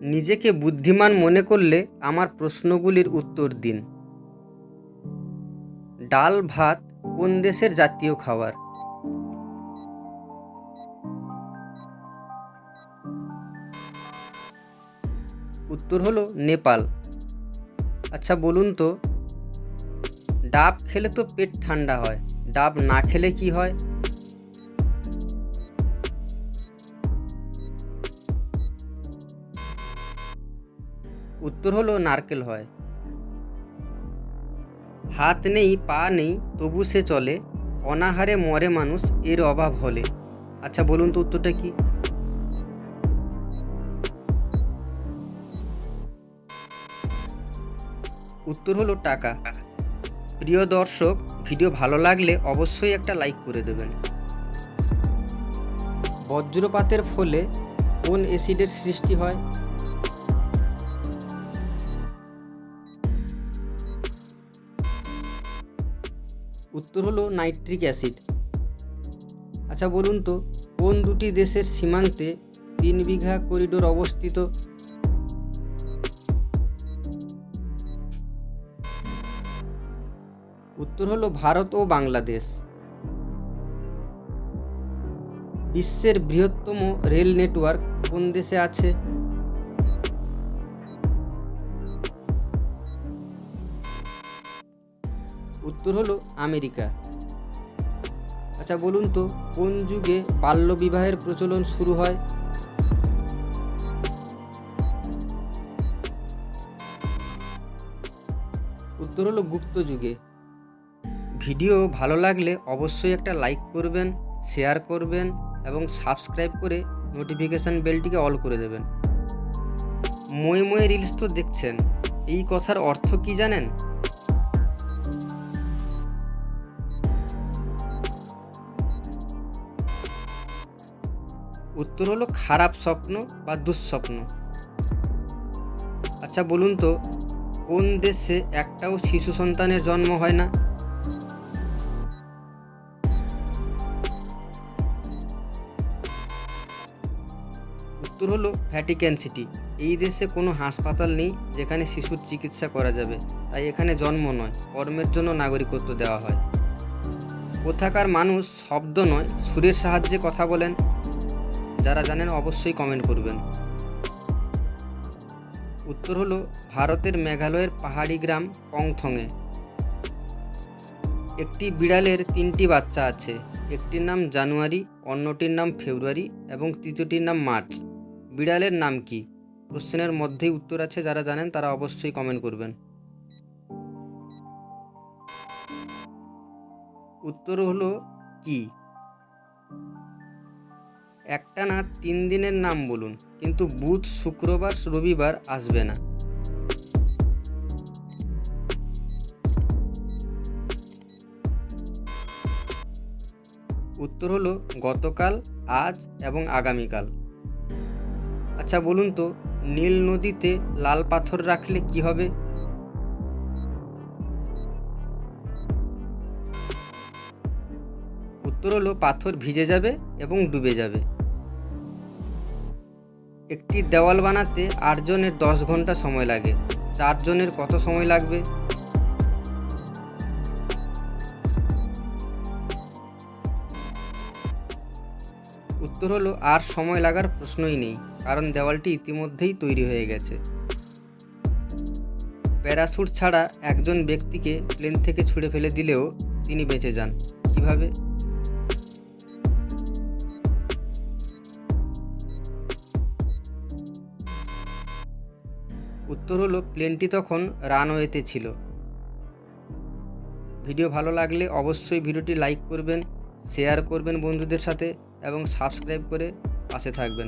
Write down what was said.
নিজেকে বুদ্ধিমান মনে করলে আমার প্রশ্নগুলির উত্তর দিন। ডাল ভাত কোন দেশের জাতীয় খাবার? উত্তর হলো নেপাল। আচ্ছা বলুন তো, ডাব খেলে তো পেট ঠান্ডা হয়, ডাব না খেলে কি হয়? উত্তর হলো নারকেল হয়। হাত নেই পা নেই তবু সে চলে, অনাহারে মরে মানুষ এর অভাব হলে। আচ্ছা বলুন তো উত্তরটা কি? উত্তর হলো টাকা। প্রিয় দর্শক, ভিডিও ভালো লাগলে অবশ্যই একটা লাইক করে দেবেন। বজ্রপাতের ফলে কোন অ্যাসিডের সৃষ্টি হয়? উত্তর হলো নাইট্রিক অ্যাসিড। আচ্ছা বলুন তো, কোন দুটি দেশের সীমান্তে 3 বিঘা করিডোর অবস্থিত? উত্তর হলো ভারত ও বাংলাদেশ। বিশ্বের বৃহত্তম রেল নেটওয়ার্ক কোন দেশে আছে? উত্তর হলো আমেরিকা। আচ্ছা বলুন তো, কোন যুগে বাল্যবিবাহের প্রচলন শুরু হয়? উত্তর হলো গুপ্ত যুগে। ভিডিও ভালো লাগলে অবশ্যই একটা লাইক করবেন, শেয়ার করবেন এবং সাবস্ক্রাইব করে নোটিফিকেশান বেলটিকে অল করে দেবেন। মই মই রিলস তো দেখছেন, এই কথার অর্থ কি জানেন? উত্তর হলো খারাপ স্বপ্ন বা দুঃস্বপ্ন। আচ্ছা বলুন তো, কোন দেশে একটাও শিশু সন্তানের জন্ম হয় না? উত্তর হলো ভ্যাটিকান সিটি। এই দেশে কোনো হাসপাতাল নেই যেখানে শিশুর চিকিৎসা করা যাবে, তাই এখানে জন্ম নয়, কর্মের জন্য নাগরিকত্ব দেওয়া হয়। কোথাকার মানুষ শব্দ নয় সুরের সাহায্যে কথা বলেন? যারা জানেন অবশ্যই কমেন্ট করবেন। উত্তর হলো ভারতের মেঘালয়ের পাহাড়ি গ্রাম পংথংয়ে। একটি বিড়ালের 3টি বাচ্চা আছে, একটির নাম জানুয়ারি, অন্যটির নাম ফেব্রুয়ারি এবং তৃতীয়টির নাম মার্চ। বিড়ালের নাম কি? প্রশ্নের মধ্যেই উত্তর আছে, যারা জানেন তারা অবশ্যই কমেন্ট করবেন। উত্তর হলো কি? একটানা 3 দিনের নাম বলুন, কিন্তু বুধ শুক্রবার রবিবার আসবে না। উত্তর হলো গতকাল, আজ এবং আগামীকাল। আচ্ছা বলুন তো, নীল নদীতে লাল পাথর রাখলে কি হবে? উত্তর হলো পাথর ভিজে যাবে এবং ডুবে যাবে। একটি দেওয়াল বানাতে 8 জনের 10 ঘন্টা সময় লাগে, 4 জনের কত সময় লাগবে? উত্তর হলো আর সময় লাগার প্রশ্নই নেই, কারণ দেওয়ালটি ইতিমধ্যেই তৈরি হয়ে গেছে। প্যারাশুট ছাড়া একজন ব্যক্তিকে প্লেন থেকে ছুঁড়ে ফেলে দিলেও তিনি বেঁচে যান, কিভাবে? উত্তর হলো প্লেনটি তখন রানওয়েতে ছিল। ভিডিও ভালো লাগলে অবশ্যই ভিডিওটি লাইক করবেন, শেয়ার করবেন বন্ধুদের সাথে এবং সাবস্ক্রাইব করে পাশে থাকবেন।